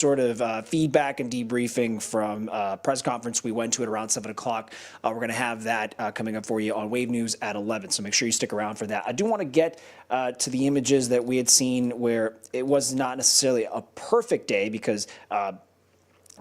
sort of feedback and debriefing from press conference we went to at around 7 o'clock. We're going to have that coming up for you on Wave News at 11, so make sure you stick around for that. I do want to get to the images that we had seen where it was not necessarily a perfect day because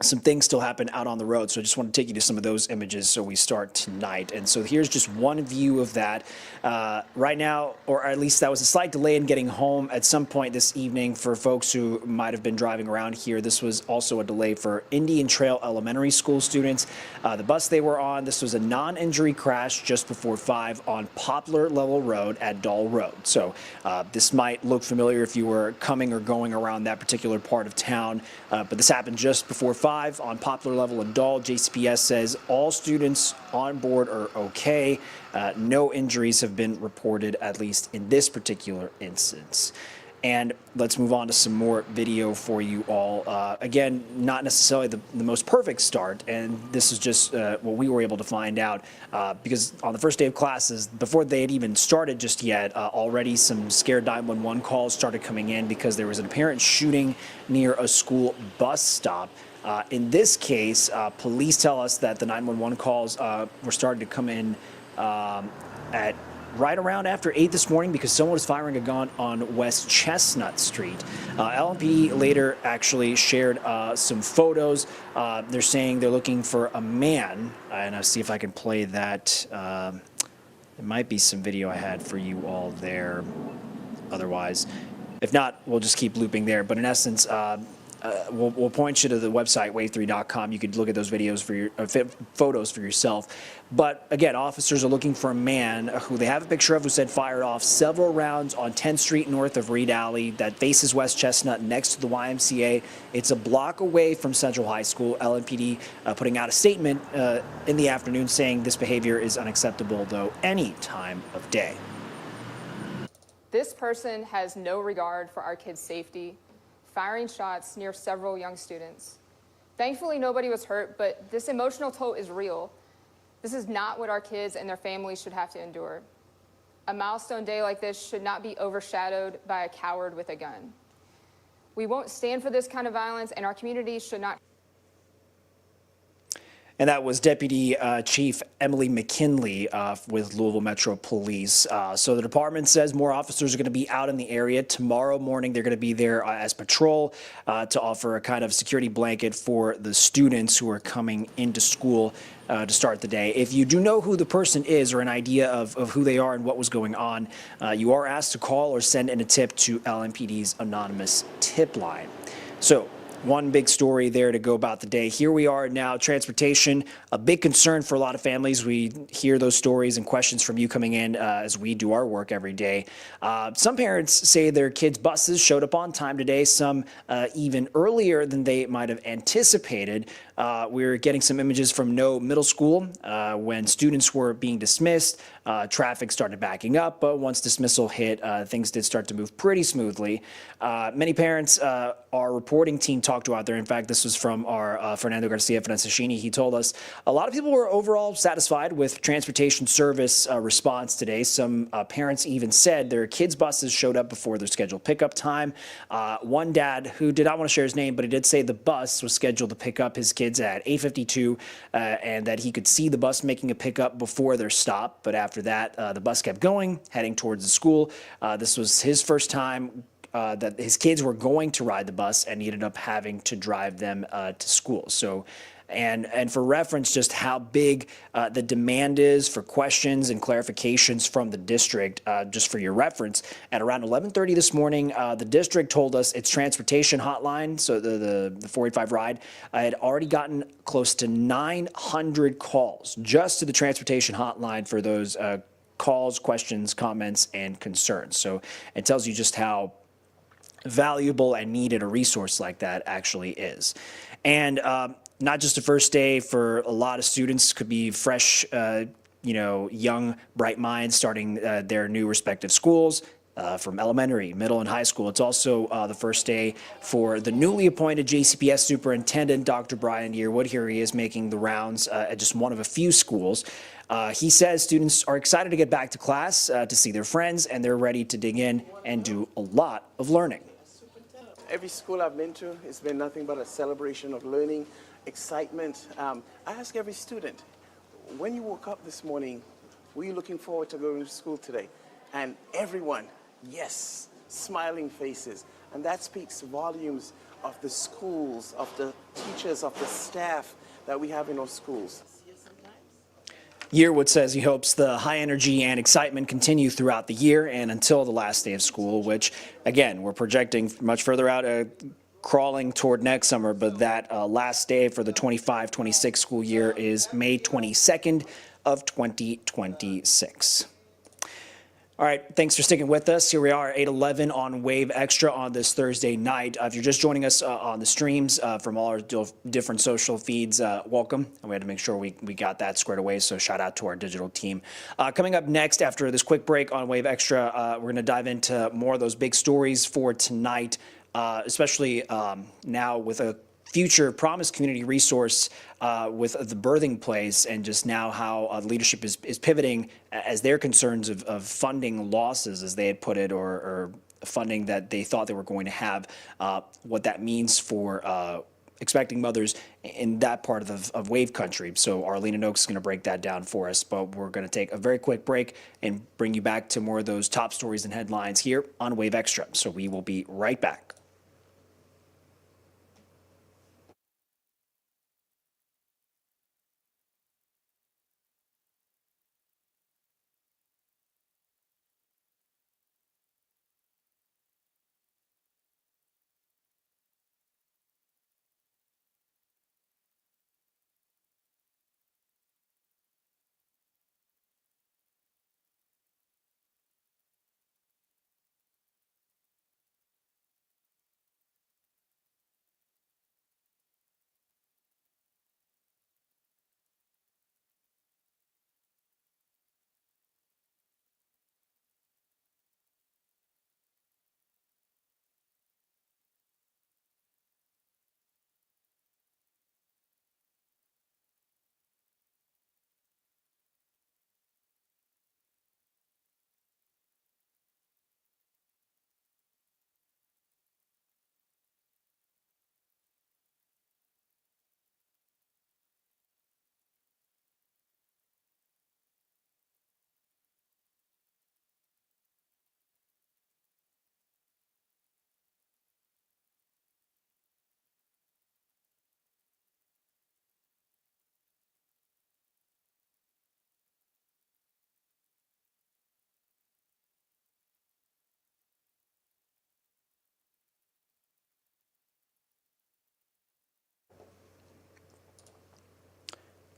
some things still happen out on the road. So I just want to take you to some of those images so we start tonight. And so here's just one view of that. Right now, or at least that was a slight delay in getting home at some point this evening for folks who might have been driving around here. This was also a delay for Indian Trail Elementary School students. The bus they were on, this was a non-injury crash just before 5 on Poplar Level Road at Dahl Road. So this might look familiar if you were coming or going around that particular part of town, but this happened just before 5 on Poplar Level in Dahl. JCPS says all students on board are okay. No injuries have been reported, at least in this particular instance. And let's move on to some more video for you all. Again, not necessarily the most perfect start, and this is just what we were able to find out because on the first day of classes, before they had even started just yet, already some scared 911 calls started coming in because there was an apparent shooting near a school bus stop. In this case, police tell us that the 911 calls were starting to come in at right around after 8 this morning because someone was firing a gun on West Chestnut Street. LMPD later actually shared some photos. They're saying they're looking for a man, and I'll see if I can play that. There might be some video I had for you all there otherwise. If not, we'll just keep looping there. But in essence, we'll point you to the website, wave3.com. You could look at those videos for your photos for yourself. But again, officers are looking for a man who they have a picture of who said fired off several rounds on 10th Street north of Reed Alley that faces West Chestnut next to the YMCA. It's a block away from Central High School. LMPD putting out a statement in the afternoon saying this behavior is unacceptable, though, any time of day. This person has no regard for our kids' safety, firing shots near several young students. Thankfully, nobody was hurt, but this emotional toll is real. This is not what our kids and their families should have to endure. A milestone day like this should not be overshadowed by a coward with a gun. We won't stand for this kind of violence, and our communities should not. And that was Deputy Chief Emily McKinley with Louisville Metro Police. So the department says more officers are going to be out in the area. Tomorrow morning, they're going to be there as patrol to offer a kind of security blanket for the students who are coming into school to start the day. If you do know who the person is or an idea of who they are and what was going on, you are asked to call or send in a tip to LMPD's anonymous tip line. So one big story there to go about the day. Here we are now, transportation, a big concern for a lot of families. We hear those stories and questions from you coming in as we do our work every day. Some parents say their kids' buses showed up on time today, some even earlier than they might have anticipated. We're getting some images from No Middle School when students were being dismissed. Traffic started backing up, but once dismissal hit, things did start to move pretty smoothly. Many parents are reporting teen talk to out there. In fact, this was from our Fernando Garcia Francescini. He told us a lot of people were overall satisfied with transportation service response today. Some parents even said their kids' buses showed up before their scheduled pickup time. One dad who did not want to share his name, but he did say the bus was scheduled to pick up his kids at 8:52 and that he could see the bus making a pickup before their stop. But after that, the bus kept going, heading towards the school. This was his first time that his kids were going to ride the bus, and he ended up having to drive them to school. So, and for reference, just how big the demand is for questions and clarifications from the district, just for your reference, at around 11:30 this morning, the district told us its transportation hotline, so the 485 ride, had already gotten close to 900 calls just to the transportation hotline for those calls, questions, comments, and concerns. So it tells you just how valuable and needed a resource like that actually is. And not just the first day for a lot of students, could be fresh, young, bright minds starting their new respective schools. From elementary, middle, and high school. It's also the first day for the newly appointed JCPS Superintendent, Dr. Brian Yearwood. Here he is making the rounds at just one of a few schools. He says students are excited to get back to class, to see their friends, and they're ready to dig in and do a lot of learning. Every school I've been to, it's been nothing but a celebration of learning, excitement. I ask every student, when you woke up this morning, were you looking forward to going to school today? And everyone, yes, smiling faces. And that speaks volumes of the schools, of the teachers, of the staff that we have in our schools. Yearwood says he hopes the high energy and excitement continue throughout the year and until the last day of school, which, again, we're projecting much further out, crawling toward next summer, but that last day for the 25-26 school year is May 22nd of 2026. All right, thanks for sticking with us. Here we are, 8:11 on Wave Extra on this Thursday night. If you're just joining us on the streams from all our different social feeds, welcome. And we had to make sure we got that squared away, so shout out to our digital team. Coming up next, after this quick break on Wave Extra, we're going to dive into more of those big stories for tonight, especially now with a future promised community resource with the birthing place, and just now how leadership is pivoting as their concerns of funding losses, as they had put it, or funding that they thought they were going to have, what that means for expecting mothers in that part of Wave Country. So Arlena Noakes is going to break that down for us, but we're going to take a very quick break and bring you back to more of those top stories and headlines here on Wave Extra. So we will be right back.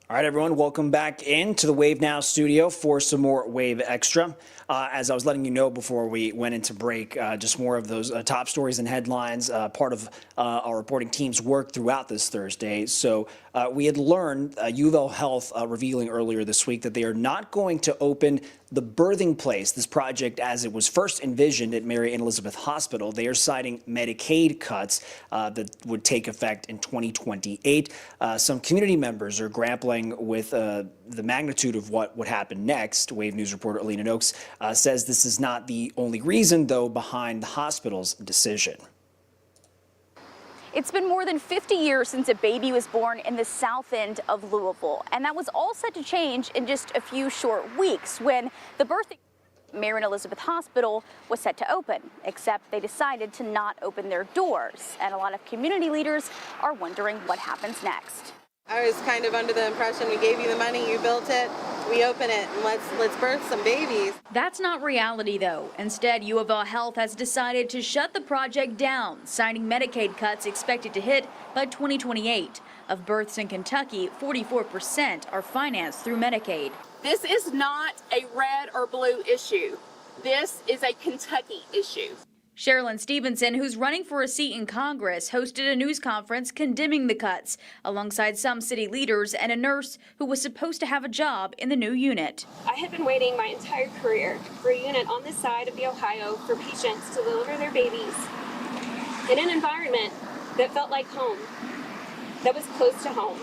All right, everyone, welcome back into the Wave Now studio for some more Wave Extra. As I was letting you know before we went into break, just more of those top stories and headlines, part of our reporting team's work throughout this Thursday. So we had learned U of L Health revealing earlier this week that they are not going to open the birthing place, this project as it was first envisioned at Mary Ann Elizabeth Hospital. They are citing Medicaid cuts that would take effect in 2028. Some community members are grappling with the magnitude of what would happen next. Wave News reporter Alina Noakes says this is not the only reason, though, behind the hospital's decision. It's been more than 50 years since a baby was born in the south end of Louisville, and that was all set to change in just a few short weeks when the birthing Mary Ann Elizabeth Hospital was set to open, except they decided to not open their doors, and a lot of community leaders are wondering what happens next. I was kind of under the impression we gave you the money, you built it, we open it, and let's birth some babies. That's not reality, though. Instead, U of L Health has decided to shut the project down, citing Medicaid cuts expected to hit by 2028. Of births in Kentucky, 44% are financed through Medicaid. This is not a red or blue issue. This is a Kentucky issue. Sherilyn Stevenson, who's running for a seat in Congress, hosted a news conference condemning the cuts, alongside some city leaders and a nurse who was supposed to have a job in the new unit. I have been waiting my entire career for a unit on this side of the Ohio for patients to deliver their babies in an environment that felt like home, that was close to home.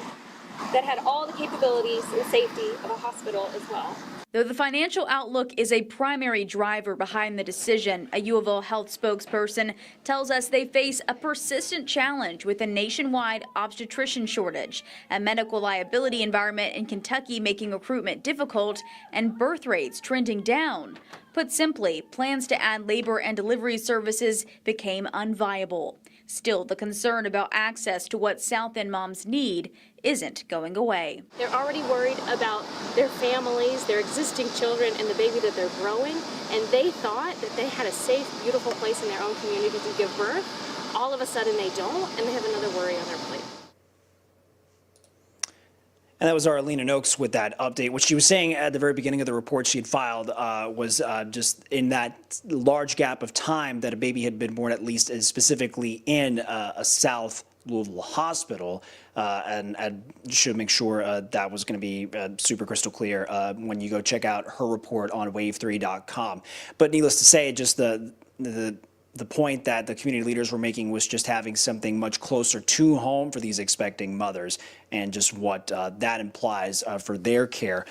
that had all the capabilities and safety of a hospital as well. Though the financial outlook is a primary driver behind the decision, a U of L health spokesperson tells us they face a persistent challenge with a nationwide obstetrician shortage, a medical liability environment in Kentucky making recruitment difficult, and birth rates trending down. Put simply, plans to add labor and delivery services became unviable. Still, the concern about access to what South End moms need isn't going away. They're already worried about their families, their existing children, and the baby that they're growing, and they thought that they had a safe, beautiful place in their own community to give birth. All of a sudden they don't, and they have another worry on their plate. And that was our Alina Noakes with that update. What she was saying at the very beginning of the report she had filed was just in that large gap of time that a baby had been born, at least specifically in a South Louisville hospital, and I should make sure that was going to be super crystal clear when you go check out her report on wave3.com. But needless to say, just the point that the community leaders were making was just having something much closer to home for these expecting mothers and just what that implies for their care.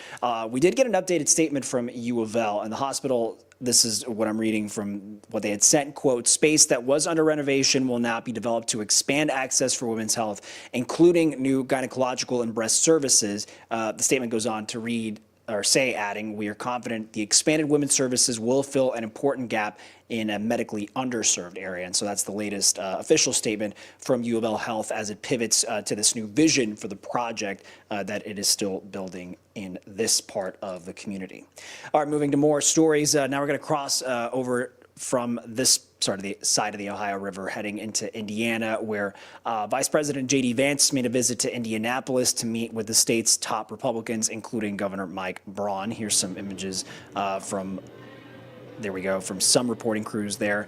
We did get an updated statement from U of L, and the hospital, this is what I'm reading from what they had sent, quote, space that was under renovation will now be developed to expand access for women's health, including new gynecological and breast services. The statement goes on to read, or say, adding, we are confident the expanded women's services will fill an important gap in a medically underserved area. And so that's the latest official statement from U of L Health as it pivots to this new vision for the project that it is still building in this part of the community. All right, moving to more stories. Now we're going to cross over from this side of the Ohio River heading into Indiana, where Vice President J.D. Vance made a visit to Indianapolis to meet with the state's top Republicans, including Governor Mike Braun. Here's some images from some reporting crews there.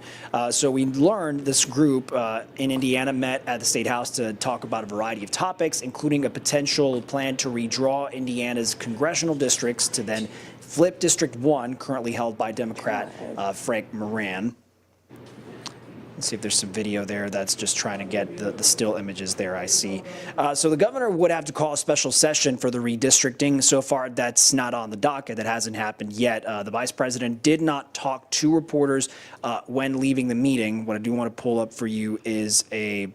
So we learned this group in Indiana met at the State House to talk about a variety of topics, including a potential plan to redraw Indiana's congressional districts to then flip District 1, currently held by Democrat Frank Moran. Let's see if there's some video there that's just trying to get the still images there, I see. So the governor would have to call a special session for the redistricting. So far, that's not on the docket. That hasn't happened yet. The vice president did not talk to reporters when leaving the meeting. What I do want to pull up for you is a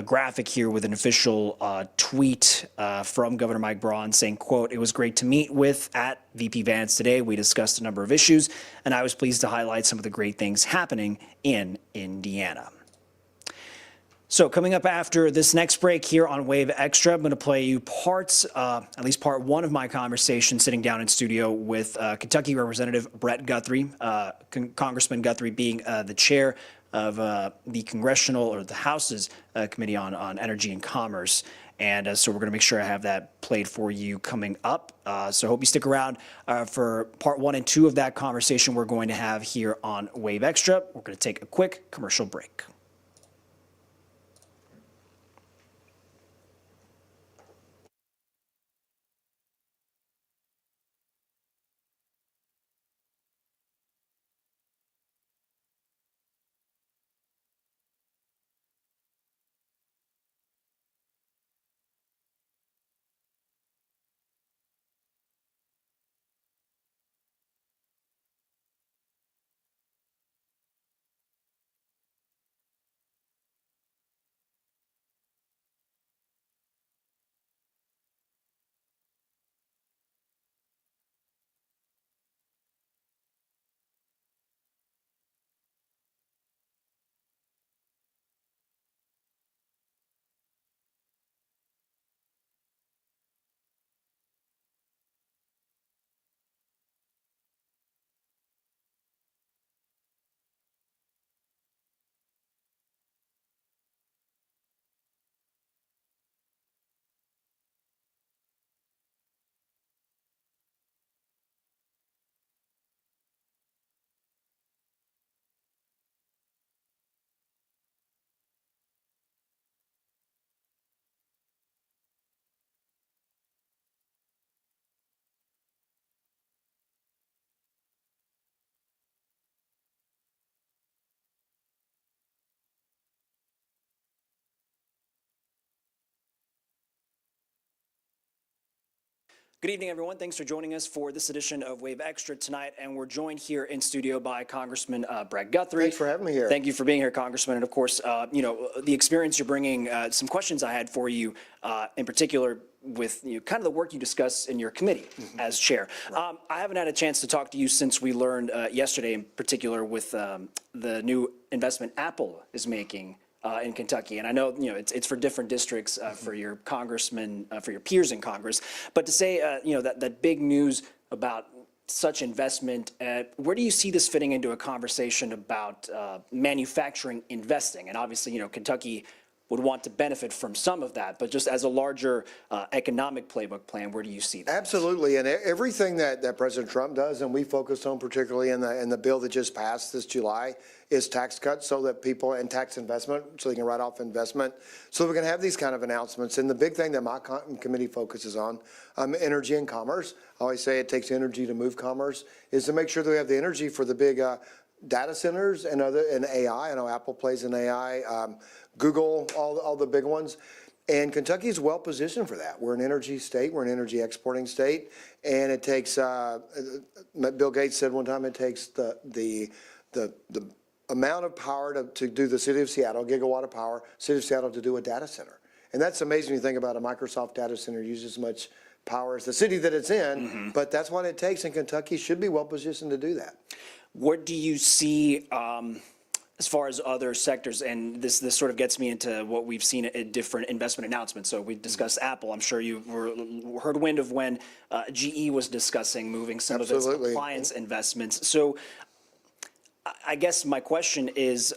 graphic here with an official tweet from Governor Mike Braun saying, quote, it was great to meet with at VP Vance today. We discussed a number of issues, and I was pleased to highlight some of the great things happening in Indiana. So coming up after this next break here on Wave Extra, I'm going to play you parts, at least part one of my conversation sitting down in studio with Kentucky Representative Brett Guthrie, Congressman Guthrie being the chair of the Congressional, or the House's Committee on Energy and Commerce. And so we're going to make sure I have that played for you coming up. So I hope you stick around for part 1 and 2 of that conversation we're going to have here on Wave Extra. We're going to take a quick commercial break. Good evening, everyone. Thanks for joining us for this edition of Wave Extra tonight. And we're joined here in studio by Congressman Brett Guthrie. Thanks for having me here. Thank you for being here, Congressman. And of course, the experience you're bringing, some questions I had for you in particular with kind of the work you discuss in your committee as chair. Right. I haven't had a chance to talk to you since we learned yesterday in particular with the new investment Apple is making in Kentucky. And I know, it's for different districts for your congressmen, for your peers in Congress. But to say, that big news about such investment, where do you see this fitting into a conversation about manufacturing investing? And obviously, Kentucky would want to benefit from some of that, but just as a larger economic playbook plan, where do you see that? Absolutely, and everything that President Trump does, and we focused on particularly in the bill that just passed this July, is tax cuts so that people, and tax investment, so they can write off investment, so we can have these kind of announcements. And the big thing that my committee focuses on, energy and commerce, I always say it takes energy to move commerce, is to make sure that we have the energy for the big data centers and AI. I know Apple plays in AI, Google, all the big ones. And Kentucky is well positioned for that. We're an energy state. We're an energy exporting state. And it takes, Bill Gates said one time, it takes the amount of power to do the city of Seattle, gigawatt of power, city of Seattle to do a data center. And that's amazing when you think about a Microsoft data center uses as much power as the city that it's in, but that's what it takes, and Kentucky should be well positioned to do that. What do you see as far as other sectors? And this sort of gets me into what we've seen at different investment announcements. So we discussed Apple. I'm sure you heard wind of when GE was discussing moving some of its appliance investments. So I guess my question is,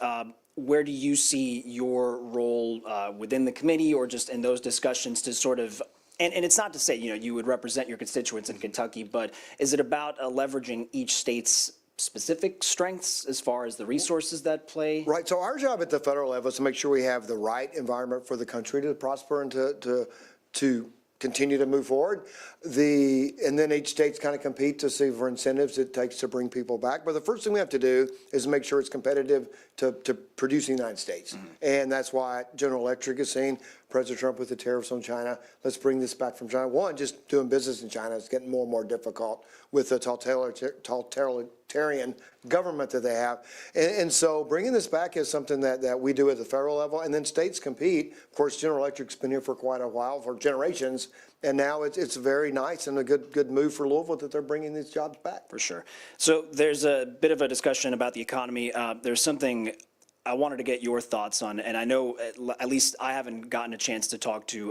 where do you see your role within the committee or just in those discussions to sort of, and it's not to say, you would represent your constituents in Kentucky, but is it about leveraging each state's specific strengths as far as the resources that play? Right. So our job at the federal level is to make sure we have the right environment for the country to prosper and to continue to move forward. And then each state's kind of compete to see for incentives it takes to bring people back. But the first thing we have to do is make sure it's competitive to produce the United States. And that's why General Electric is saying, President Trump with the tariffs on China, let's bring this back from China. One, just doing business in China is getting more and more difficult with the totalitarian government that they have. And so bringing this back is something that we do at the federal level, and then states compete. Of course, General Electric's been here for quite a while, for generations, and now it's very nice and a good move for Louisville that they're bringing these jobs back. For sure. So there's a bit of a discussion about the economy. There's something I wanted to get your thoughts on, and I know at least I haven't gotten a chance to talk to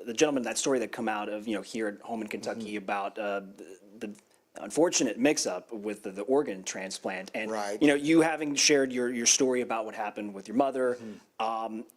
the gentleman, that story that come out of here at home in Kentucky about the unfortunate mix-up with the organ transplant, and you having shared your story about what happened with your mother,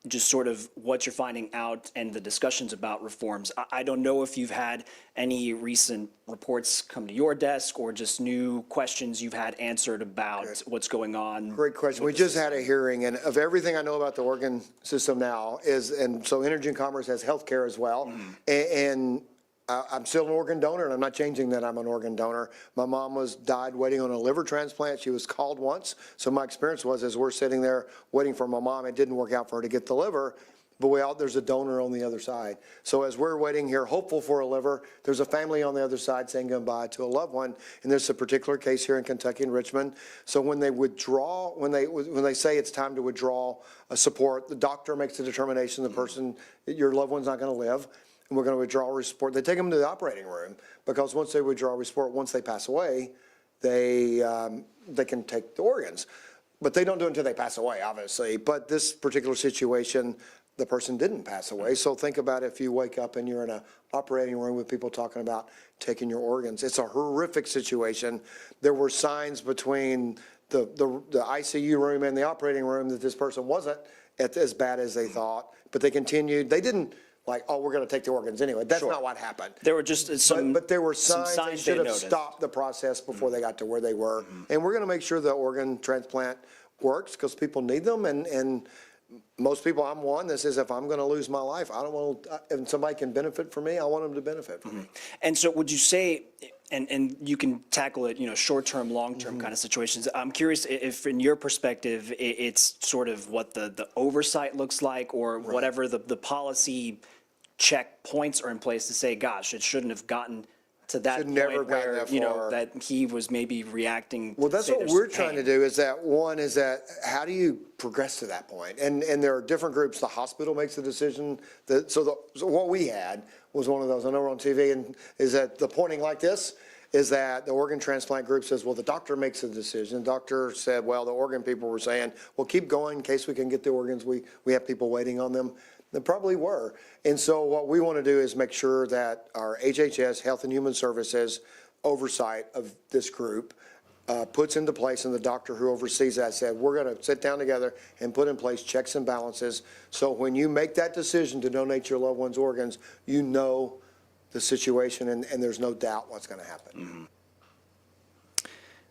just sort of what you're finding out and the discussions about reforms. I don't know if you've had any recent reports come to your desk or just new questions you've had answered about what's going on. Great question. We just had a hearing, and of everything I know about the organ system now and so Energy and Commerce has healthcare as well, and I'm still an organ donor, and I'm not changing that I'm an organ donor. My mom died waiting on a liver transplant. She was called once. So my experience was, as we're sitting there waiting for my mom, it didn't work out for her to get the liver, but there's a donor on the other side. So as we're waiting here, hopeful for a liver, there's a family on the other side saying goodbye to a loved one. And there's a particular case here in Kentucky, in Richmond. So when they withdraw, when they say it's time to withdraw a support, the doctor makes the determination the person, your loved one's not going to live. And we're going to withdraw support. They take them to the operating room because once they withdraw support, once they pass away, they can take the organs. But they don't do it until they pass away, obviously. But this particular situation, the person didn't pass away. So think about if you wake up and you're in an operating room with people talking about taking your organs. It's a horrific situation. There were signs between the ICU room and the operating room that this person wasn't as bad as they thought. But they continued. They didn't we're going to take the organs anyway. That's not what happened. There were just some but there were signs they should have stopped the process before they got to where they were. And we're going to make sure the organ transplant works because people need them. And most people, I'm one that says if I'm going to lose my life, I don't want to, if somebody can benefit from me, I want them to benefit from me. And so would you say, and you can tackle it, short-term, long-term kind of situations. I'm curious if, in your perspective, it's sort of what the oversight looks like, or whatever the policy checkpoints are in place to say, gosh, it shouldn't have gotten to that Should never point gotten where, that you know, far. that he was maybe reacting. Well, that's say what there's we're some trying to pain. do is that one is that how do you progress to that point? And there are different groups. The hospital makes the decision. So what we had was one of those. I know we're on TV, and is that the pointing like this is that the organ transplant group says, well, the doctor makes the decision. The doctor said, well, the organ people were saying, well, keep going in case we can get the organs. We have people waiting on them. They probably were. And so what we want to do is make sure that our HHS, Health and Human Services, oversight of this group puts into place, and the doctor who oversees that said, we're going to sit down together and put in place checks and balances. So when you make that decision to donate your loved one's organs, you know the situation, and there's no doubt what's going to happen. Mm-hmm.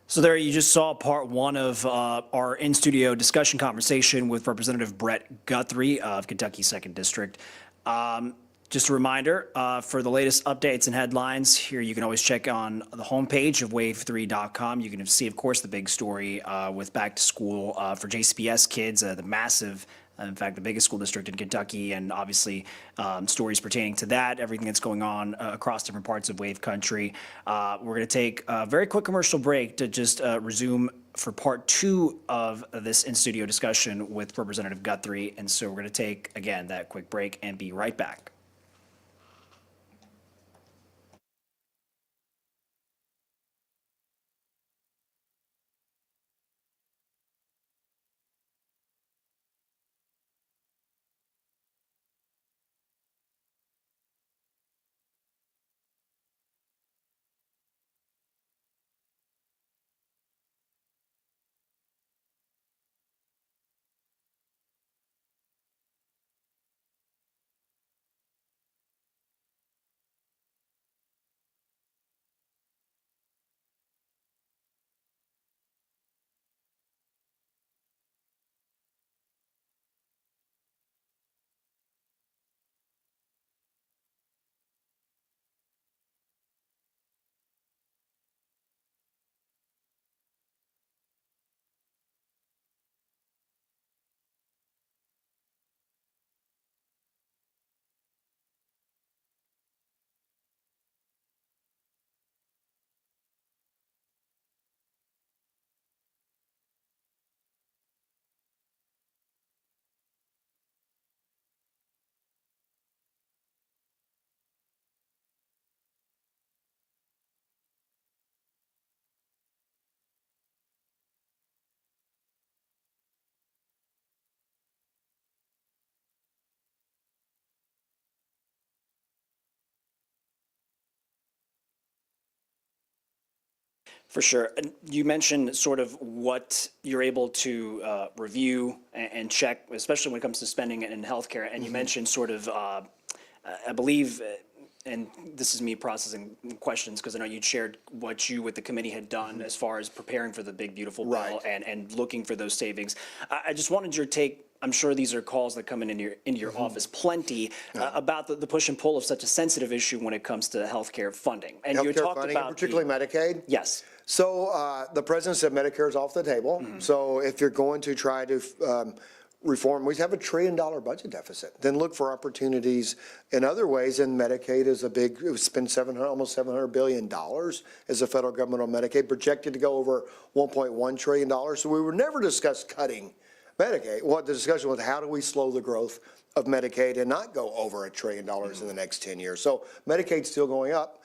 So there you just saw part one of our in-studio discussion conversation with Representative Brett Guthrie of Kentucky 2nd District. Just a reminder, for the latest updates and headlines, here you can always check on the homepage of wave3.com. You can see, of course, the big story with back to school for JCPS kids, the massive, in fact, the biggest school district in Kentucky, and obviously stories pertaining to that, everything that's going on across different parts of Wave Country. We're going to take a very quick commercial break to just resume for part two of this in-studio discussion with Representative Guthrie. And so we're going to take, again, that quick break and be right back. For sure. And you mentioned sort of what you're able to review and check, especially when it comes to spending in healthcare. And you mentioned sort of, I believe, and this is me processing questions because I know you'd shared what you with the committee had done as far as preparing for the big, beautiful bill Right. and looking for those savings. I just wanted your take. I'm sure these are calls that come into your office plenty about the push and pull of such a sensitive issue when it comes to healthcare funding. And you had Healthcare talked funding, about particularly Medicaid. Yes. So the president said Medicare is off the table. So if you're going to try to reform, we have $1 trillion budget deficit. Then look for opportunities in other ways. And Medicaid is a big, it was spent almost $700 billion as the federal government on Medicaid, projected to go over $1.1 trillion. So we would never discuss cutting Medicaid. What the discussion was, how do we slow the growth of Medicaid and not go over $1 trillion in the next 10 years? So Medicaid's still going up.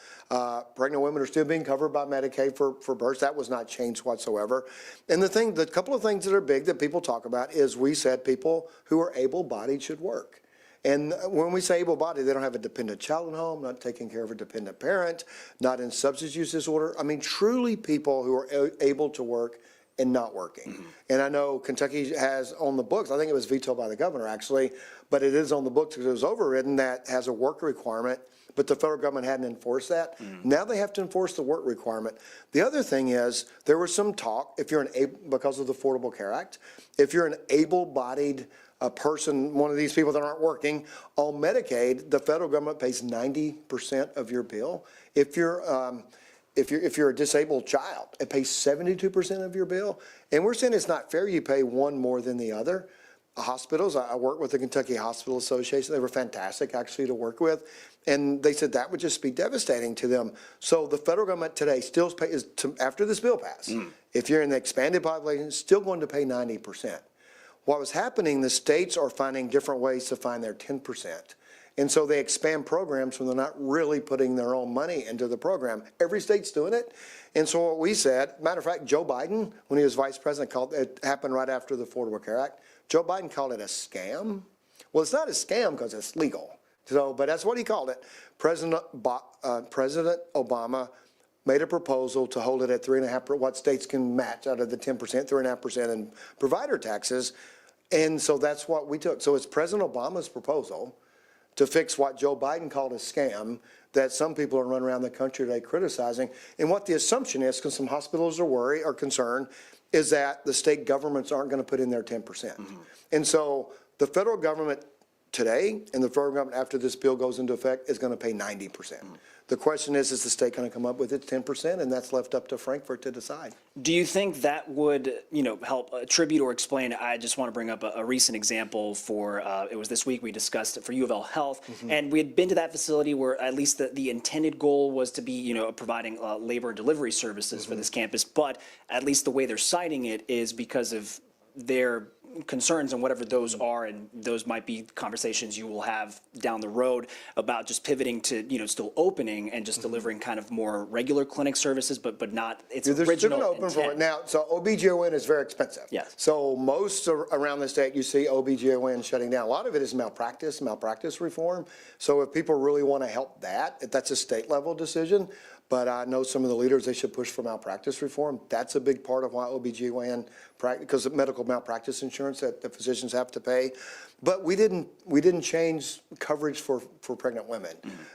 Pregnant women are still being covered by Medicaid for births. That was not changed whatsoever. And the couple of things that are big that people talk about is we said people who are able-bodied should work. And when we say able-bodied, they don't have a dependent child at home, not taking care of a dependent parent, not in substance use disorder. I mean, truly people who are able to work and not working. And I know Kentucky has on the books, I think it was vetoed by the governor actually, but it is on the books because it was overridden, that has a work requirement, but the federal government hadn't enforced that. Now they have to enforce the work requirement. The other thing is, there was some talk, if you're because of the Affordable Care Act, if you're an able-bodied person, one of these people that aren't working, on Medicaid, the federal government pays 90% of your bill. If you're a disabled child, it pays 72% of your bill. And we're saying it's not fair you pay one more than the other. hospitals. I worked with the Kentucky Hospital Association. They were fantastic, actually, to work with. And they said that would just be devastating to them. So the federal government today still pays, after this bill passed, if you're in the expanded population, still going to pay 90%. What was happening, the states are finding different ways to find their 10%. And so they expand programs when they're not really putting their own money into the program. Every state's doing it. And so what we said, matter of fact, Joe Biden, when he was vice president, called it, happened right after the Affordable Care Act. Joe Biden called it a scam. Well, it's not a scam because it's legal. So, but that's what he called it. President Obama made a proposal to hold it at 3.5%, what states can match out of the 10%, 3.5% in provider taxes. And so that's what we took. So it's President Obama's proposal to fix what Joe Biden called a scam that some people are running around the country today criticizing. And what the assumption is, because some hospitals are concerned, is that the state governments aren't going to put in their 10%. And so the federal government today and the federal government after this bill goes into effect is going to pay 90%. The question is the state going to come up with its 10%? And that's left up to Frankfurt to decide. Do you think that would, help attribute or explain? I just want to bring up a recent example for, it was this week we discussed it for U of L Health, and we had been to that facility where at least the intended goal was to be, providing labor and delivery services for this campus, but at least the way they're citing it is because of their concerns and whatever those are, and those might be conversations you will have down the road about just pivoting to still opening and just delivering kind of more regular clinic services, but not its original open for it now. So OBGYN is very expensive. Yes. So most around the state you see OBGYN shutting down. A lot of it is malpractice reform. So if people really want to help that's a state level decision. But I know some of the leaders, they should push for malpractice reform. That's a big part of why OBGYN, because of medical malpractice insurance that the physicians have to pay. But we didn't change coverage for pregnant women.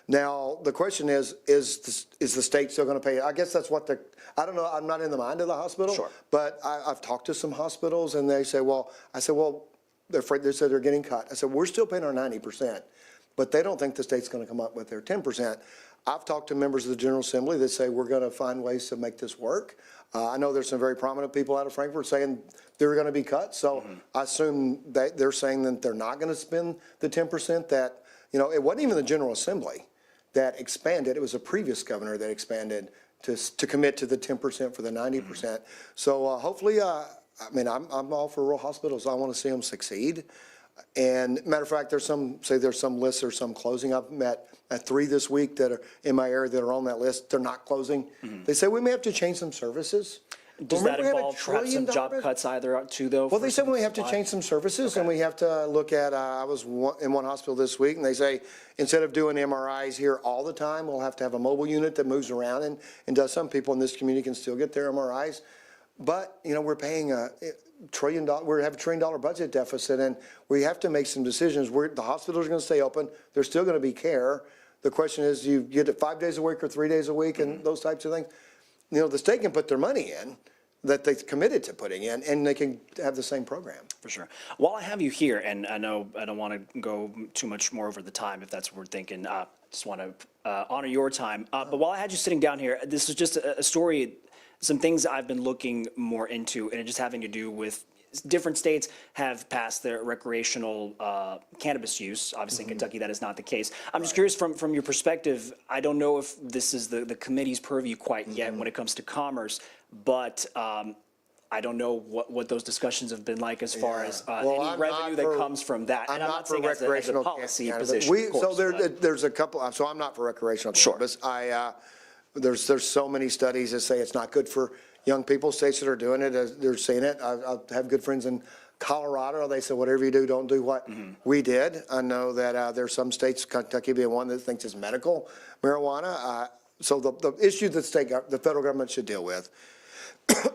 Now, the question is the state still going to pay? I guess that's what I don't know, I'm not in the mind of the hospital. Sure. But I've talked to some hospitals and they say, they're afraid, they said they're getting cut. I said, we're still paying our 90%, but they don't think the state's going to come up with their 10%. I've talked to members of the General Assembly that say we're going to find ways to make this work. I know there's some very prominent people out of Frankfurt saying they're going to be cut. So I assume that they're saying that they're not going to spend the 10%. That, it wasn't even the General Assembly that expanded. It was a previous governor that expanded to commit to the 10% for the 90%. So hopefully, I'm all for rural hospitals. I want to see them succeed. And matter of fact, there's some lists or some closing. I've met 3 this week that are in my area that are on that list. They're not closing. They say we may have to change some services. Does that involve perhaps some job cuts either too, though? Well, they said we have to change some services, and we have to look at, I was in one hospital this week, and they say instead of doing MRIs here all the time, we'll have to have a mobile unit that moves around and does. Some people in this community can still get their MRIs. But, we're paying we have a $1 trillion budget deficit, and we have to make some decisions. The hospitals are going to stay open. There's still going to be care. The question is, do you get it 5 days a week or 3 days a week and those types of things? The state can put their money in that they committed to putting in, and they can have the same program. For sure. While I have you here, and I know I don't want to go too much more over the time if that's what we're thinking, just want to honor your time. But while I had you sitting down here, this is just a story, some things I've been looking more into, and it just having to do with different states have passed their recreational cannabis use. Obviously, in Kentucky, that is not the case. I'm just curious from your perspective. I don't know if this is the committee's purview quite yet when it comes to commerce, but I don't know what those discussions have been like as far as any revenue that comes from that. I'm and not for recreational policy cannabis. position. There's a couple. So I'm not for recreational cannabis. There's so many studies that say it's not good for young people. States that are doing it, they're seeing it. I have good friends in Colorado. They said, whatever you do, don't do what we did. I know that there's some states, Kentucky being one, that thinks it's medical marijuana. So the issue that the federal government should deal with,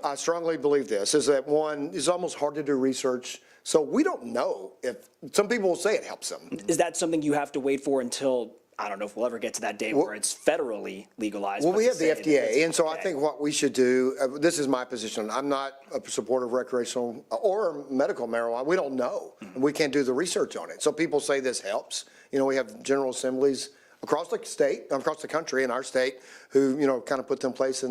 I strongly believe this, is that one, it's almost hard to do research. So we don't know if, some people will say it helps them. Is that something you have to wait for until, I don't know if we'll ever get to that day where it's federally legalized? Well, we have the FDA, and so I think what we should do, this is my position, I'm not a supporter of recreational or medical marijuana. We don't know. We can't do the research on it. So people say this helps. We have general assemblies across the state, across the country in our state who, kind of put them in place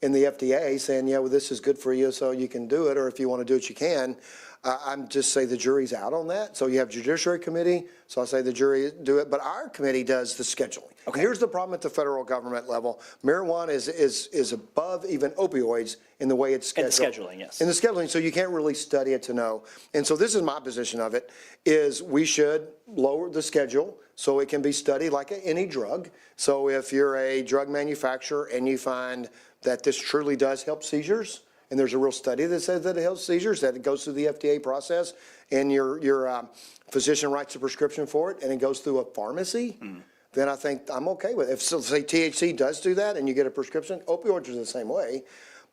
in the FDA saying, yeah, well, this is good for you, so you can do it, or if you want to do it, you can. I'm just say the jury's out on that. So you have Judiciary Committee, so I say the jury do it, but our committee does the scheduling. Okay. Here's the problem at the federal government level. Marijuana is above even opioids in the way it's scheduled. In the scheduling, yes. In the scheduling, so you can't really study it to know. And so this is my position of it, is we should lower the schedule so it can be studied like any drug. So if you're a drug manufacturer and you find that this truly does help seizures, and there's a real study that says that it helps seizures, that it goes through the FDA process, and your physician writes a prescription for it, and it goes through a pharmacy, then I think I'm okay with it. If, so, say, THC does do that, and you get a prescription, opioids are the same way.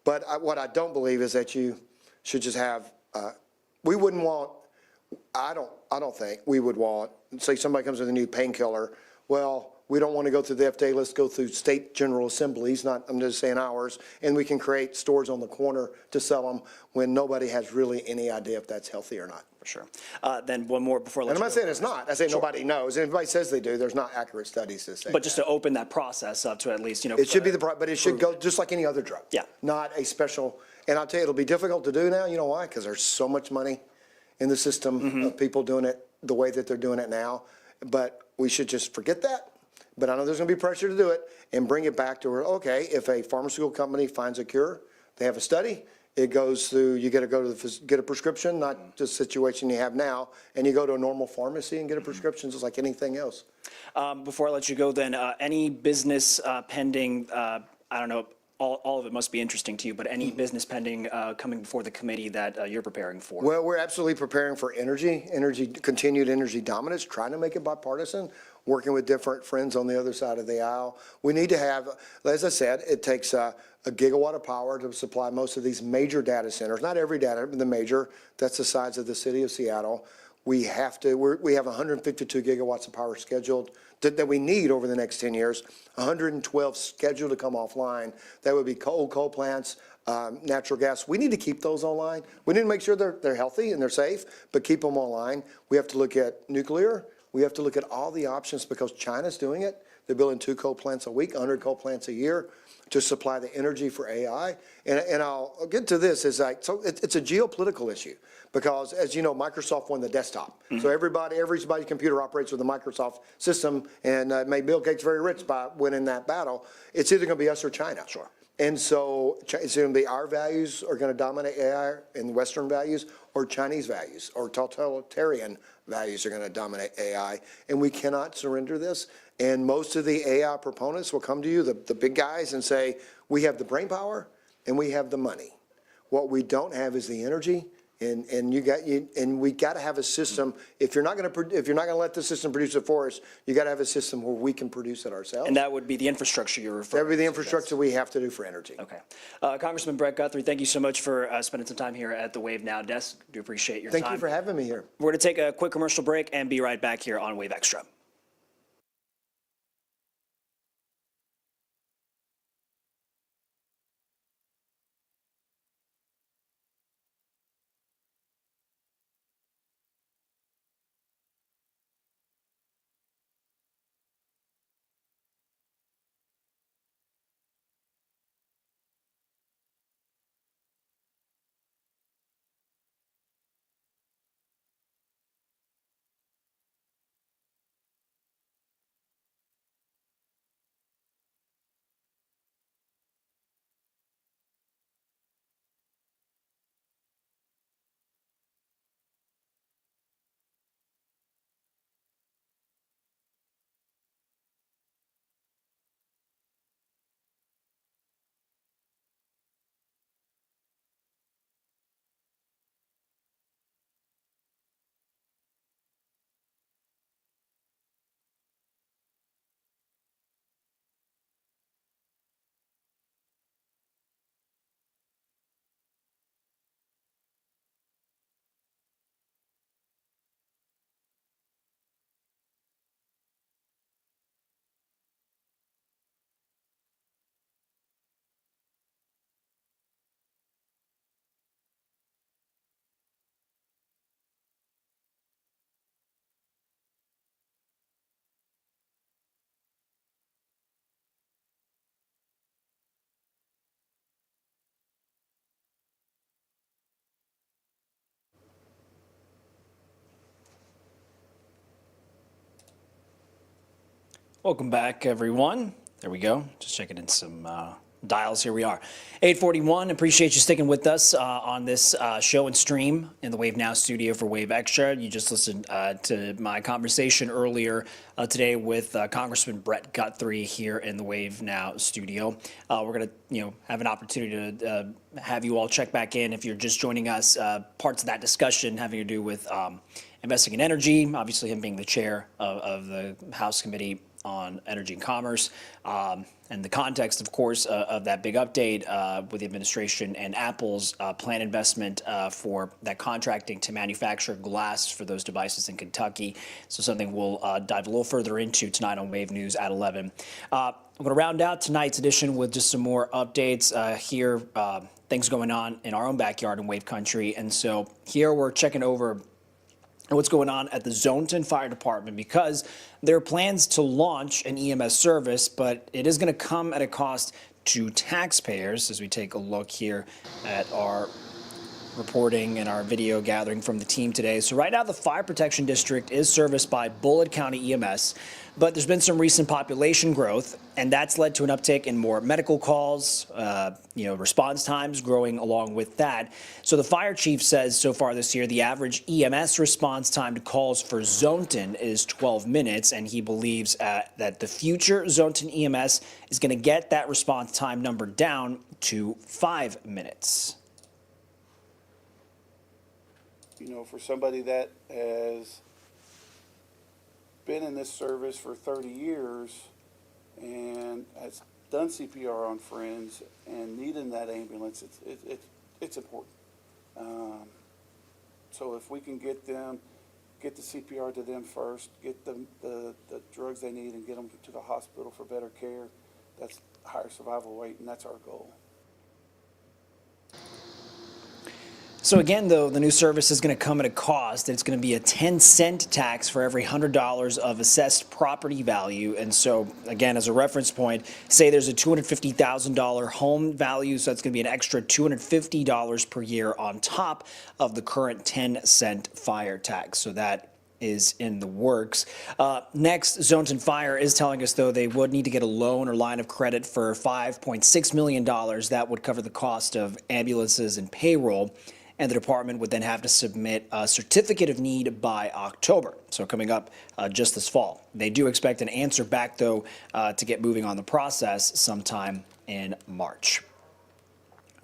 But what I don't believe is that you should just have, we wouldn't want, I don't think we would want, say somebody comes with a new painkiller, well, we don't want to go through the FDA, let's go through state general assemblies, not, I'm just saying ours, and we can create stores on the corner to sell them when nobody has really any idea if that's healthy or not. For sure. Then one more before. And I'm not saying it's not. I say nobody knows. And everybody says they do. There's not accurate studies to say. But just to open that process up to at least, it should be but it should go just like any other drug. Yeah. Not a special. And I'll tell you, it'll be difficult to do now. You know why? Because there's so much money in the system of people doing it the way that they're doing it now. But we should just forget that. But I know there's going to be pressure to do it and bring it back to where, okay, if a pharmaceutical company finds a cure, they have a study. It goes through, you got to go to get a prescription, not just the situation you have now, and you go to a normal pharmacy and get a prescription just like anything else. Before I let you go then, any business pending, I don't know, all of it must be interesting to you, but any business pending coming before the committee that you're preparing for? Well, we're absolutely preparing for continued energy dominance, trying to make it bipartisan, working with different friends on the other side of the aisle. We need to have, as I said, it takes a gigawatt of power to supply most of these major data centers, not every data, but the major, that's the size of the city of Seattle. We have 152 gigawatts of power scheduled that we need over the next 10 years, 112 scheduled to come offline. That would be coal plants, natural gas. We need to keep those online. We need to make sure they're healthy and they're safe, but keep them online. We have to look at nuclear. We have to look at all the options because China's doing it. They're building 2 coal plants a week, 100 coal plants a year to supply the energy for AI. And I'll get to this, is like, so it's a geopolitical issue because, as you know, Microsoft won the desktop. So everybody's computer operates with the Microsoft system, and made Bill Gates very rich by winning that battle. It's either going to be us or China. Sure. And so it's going to be our values are going to dominate AI and Western values, or Chinese values, or totalitarian values are going to dominate AI. And we cannot surrender this. And most of the AI proponents will come to you, the big guys, and say, we have the brain power and we have the money. What we don't have is the energy. And we got to have a system. If you're not going to let the system produce it for us, you got to have a system where we can produce it ourselves. And that would be the infrastructure you're referring to. That would be the infrastructure we have to do for energy. Okay. Congressman Brett Guthrie, thank you so much for spending some time here at the Wave Now desk. Do appreciate your time. Thank you for having me here. We're going to take a quick commercial break and be right back here on Wave Extra. Welcome back, everyone. There we go. Just checking in some dials. Here we are. 8:41. Appreciate you sticking with us on this show and stream in the Wave Now studio for Wave Extra. You just listened to my conversation earlier today with Congressman Brett Guthrie here in the Wave Now studio. We're going to, have an opportunity to have you all check back in if you're just joining us. Parts of that discussion having to do with investing in energy, obviously him being the chair of the House Committee on Energy and Commerce, and the context, of course, of that big update with the administration and Apple's planned investment for that contracting to manufacture glass for those devices in Kentucky. So something we'll dive a little further into tonight on Wave News at 11. I'm going to round out tonight's edition with just some more updates here, things going on in our own backyard in Wave Country. And so here we're checking over what's going on at the Zonton Fire Department, because there are plans to launch an EMS service, but it is going to come at a cost to taxpayers. As we take a look here at our reporting and our video gathering from the team today. So right now the Fire Protection District is serviced by Bullitt County EMS, but there's been some recent population growth, and that's led to an uptick in more medical calls, response times growing along with that. So the fire chief says so far this year, the average EMS response time to calls for Zonton is 12 minutes, and he believes that the future Zonton EMS is going to get that response time number down to 5 minutes. For somebody that has been in this service for 30 years and has done CPR on friends and needing that ambulance, it's important. So if we can get the CPR to them first, get them the drugs they need and get them to the hospital for better care, that's higher survival rate, and that's our goal. So again, though, the new service is going to come at a cost. It's going to be a 10-cent tax for every $100 of assessed property value. And so, again, as a reference point, say there's a $250,000 home value, so that's going to be an extra $250 per year on top of the current 10-cent fire tax. So that is in the works. Next, Zonton Fire is telling us, though, they would need to get a loan or line of credit for $5.6 million. That would cover the cost of ambulances and payroll. And the department would then have to submit a certificate of need by October, so coming up just this fall. They do expect an answer back, though, to get moving on the process sometime in March.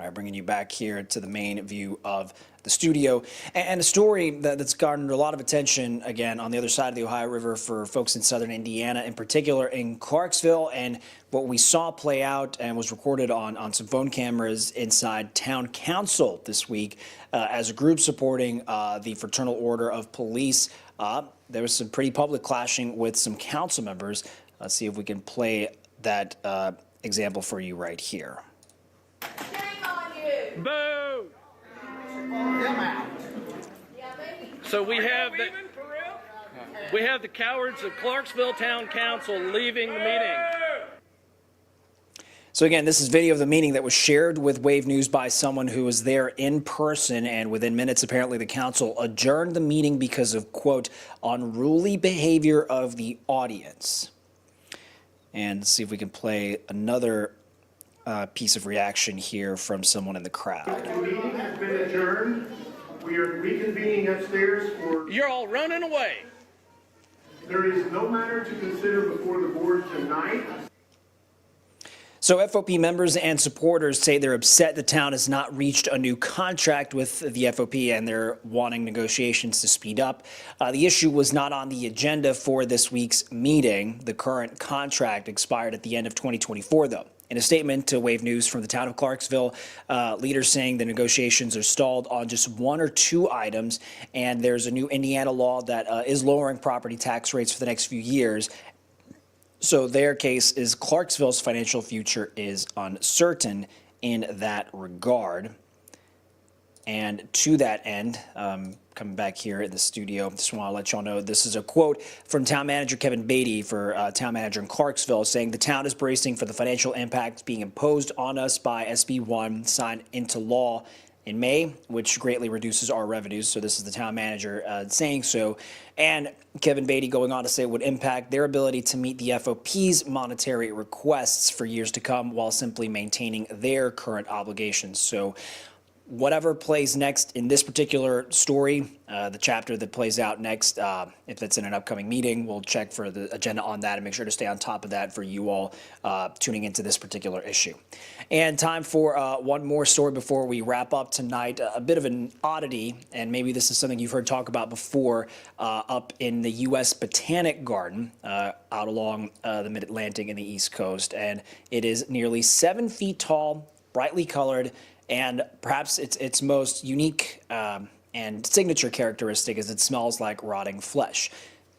All right, bringing you back here to the main view of the studio, and a story that's garnered a lot of attention, again, on the other side of the Ohio River for folks in southern Indiana, in particular in Clarksville, and what we saw play out and was recorded on some phone cameras inside town council this week as a group supporting the Fraternal Order of Police. There was some pretty public clashing with some council members. Let's see if we can play that example for you right here. Boo! So we have the cowards of Clarksville Town Council leaving the meeting. So again, this is video of the meeting that was shared with Wave News by someone who was there in person, and within minutes, apparently, the council adjourned the meeting because of, quote, unruly behavior of the audience. And see if we can play another piece of reaction here from someone in the crowd. The meeting has been adjourned. We are reconvening upstairs for... You're all running away. There is no matter to consider before the board tonight. So FOP members and supporters say they're upset the town has not reached a new contract with the FOP, and they're wanting negotiations to speed up. The issue was not on the agenda for this week's meeting. The current contract expired at the end of 2024, though. In a statement to Wave News from the town of Clarksville, leaders saying the negotiations are stalled on just one or two items, and there's a new Indiana law that is lowering property tax rates for the next few years. So their case is Clarksville's financial future is uncertain in that regard. And to that end, coming back here in the studio, just want to let y'all know this is a quote from Town Manager Kevin Beatty for Town Manager in Clarksville, saying the town is bracing for the financial impact being imposed on us by SB 1 signed into law in May, which greatly reduces our revenues. So this is the town manager saying so. And Kevin Beatty going on to say it would impact their ability to meet the FOP's monetary requests for years to come while simply maintaining their current obligations. So whatever plays next in this particular story, the chapter that plays out next, if it's in an upcoming meeting, we'll check for the agenda on that and make sure to stay on top of that for you all tuning into this particular issue. And time for one more story before we wrap up tonight. A bit of an oddity, and maybe this is something you've heard talk about before, up in the U.S. Botanic Garden out along the Mid-Atlantic and the East Coast. And it is nearly 7 feet tall, brightly colored, and perhaps its most unique and signature characteristic is it smells like rotting flesh.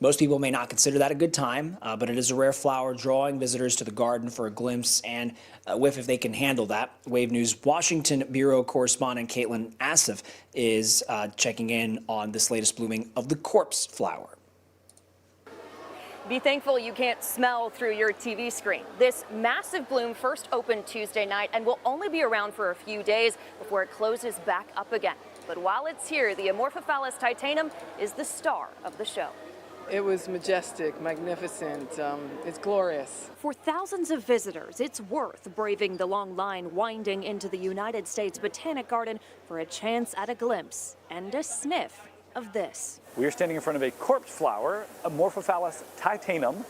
Most people may not consider that a good time, but it is a rare flower drawing visitors to the garden for a glimpse and a whiff if they can handle that. Wave News Washington Bureau correspondent Caitlin Asif is checking in on this latest blooming of the corpse flower. Be thankful you can't smell through your TV screen. This massive bloom first opened Tuesday night and will only be around for a few days before it closes back up again. But while it's here, the Amorphophallus titanum is the star of the show. It was majestic, magnificent, it's glorious. For thousands of visitors, it's worth braving the long line winding into the United States Botanic Garden for a chance at a glimpse and a sniff of this. We are standing in front of a corpse flower, Amorphophallus titanum.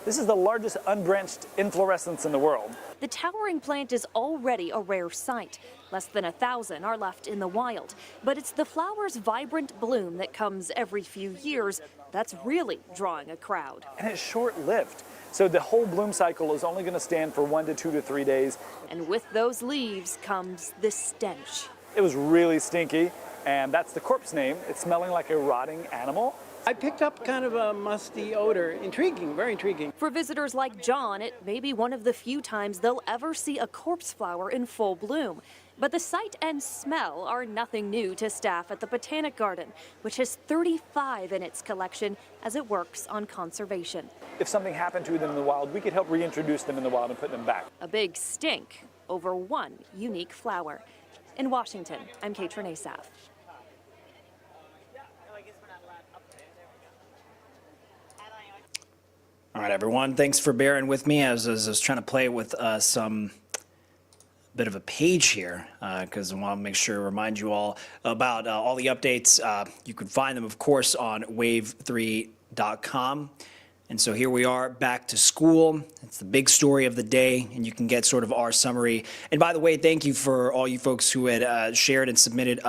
This is the largest unbranched inflorescence in the world. The towering plant is already a rare sight. Less than 1,000 are left in the wild. But it's the flower's vibrant bloom that comes every few years that's really drawing a crowd. And it's short-lived. So the whole bloom cycle is only going to stand for 1 to 2 to 3 days. And with those leaves comes the stench. It was really stinky. And that's the corpse name. It's smelling like a rotting animal. I picked up kind of a musty odor. Intriguing, very intriguing. For visitors like John, it may be one of the few times they'll ever see a corpse flower in full bloom. But the sight and smell are nothing new to staff at the Botanic Garden, which has 35 in its collection as it works on conservation. If something happened to them in the wild, we could help reintroduce them in the wild and put them back. A big stink over one unique flower. In Washington, I'm Katrin Asaf. All right, everyone, thanks for bearing with me as I was trying to play with some bit of a page here because I want to make sure to remind you all about all the updates. You can find them, of course, on wave3.com. And so here we are back to school. It's the big story of the day, and you can get sort of our summary. And by the way, thank you for all you folks who had shared and submitted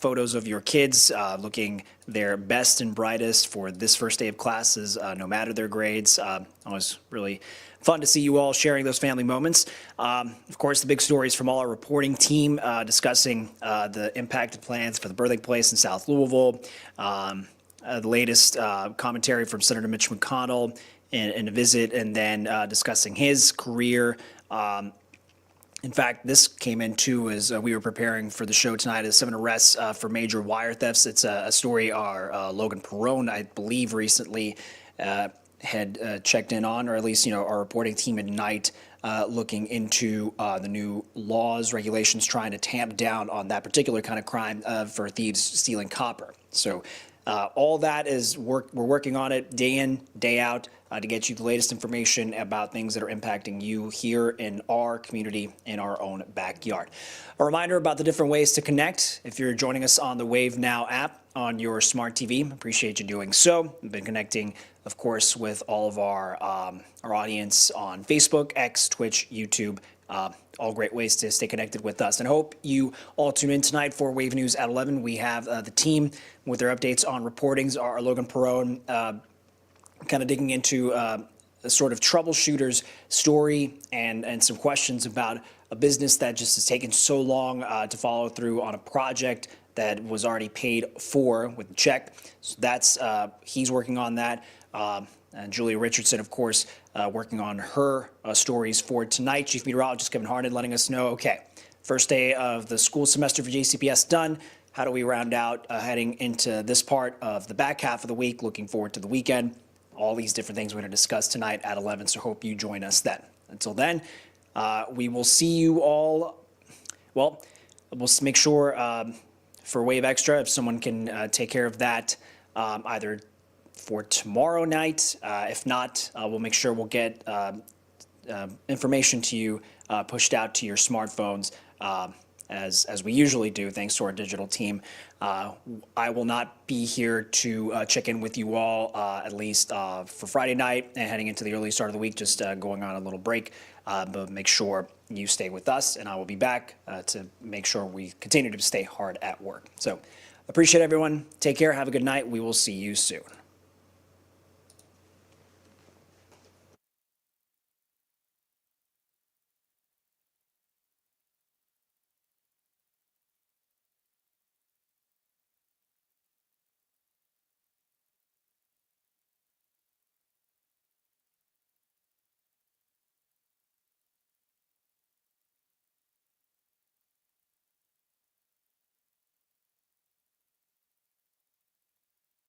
photos of your kids looking their best and brightest for this first day of classes, no matter their grades. Always really fun to see you all sharing those family moments. Of course, the big stories from all our reporting team discussing the impacted plans for the birthing place in South Louisville. The latest commentary from Senator Mitch McConnell in a visit, and then discussing his career. In fact, this came in too as we were preparing for the show tonight as 7 arrests for major wire thefts. It's a story our Logan Perone, I believe, recently had checked in on, or at least, our reporting team at night looking into the new laws, regulations, trying to tamp down on that particular kind of crime for thieves stealing copper. So all that is we're working on it day in, day out to get you the latest information about things that are impacting you here in our community, in our own backyard. A reminder about the different ways to connect. If you're joining us on the Wave Now app on your smart TV, appreciate you doing so. We've been connecting, of course, with all of our audience on Facebook, X, Twitch, YouTube. All great ways to stay connected with us. And hope you all tune in tonight for Wave News at 11. We have the team with their updates on reportings. Our Logan Perone kind of digging into a sort of troubleshooter's story and some questions about a business that just has taken so long to follow through on a project that was already paid for with the check. So that's he's working on that. Julia Richardson, of course, working on her stories for tonight. Chief Meteorologist Kevin Harned letting us know, okay, first day of the school semester for JCPS done. How do we round out heading into this part of the back half of the week? Looking forward to the weekend. All these different things we're going to discuss tonight at 11, so hope you join us then. Until then, we will see you all, well, we'll make sure for Wave Extra, if someone can take care of that either for tomorrow night. If not, we'll make sure we'll get information to you pushed out to your smartphones as we usually do, thanks to our digital team. I will not be here to check in with you all, at least for Friday night and heading into the early start of the week, just going on a little break. But make sure you stay with us, and I will be back to make sure we continue to stay hard at work. So appreciate everyone. Take care. Have a good night. We will see you soon.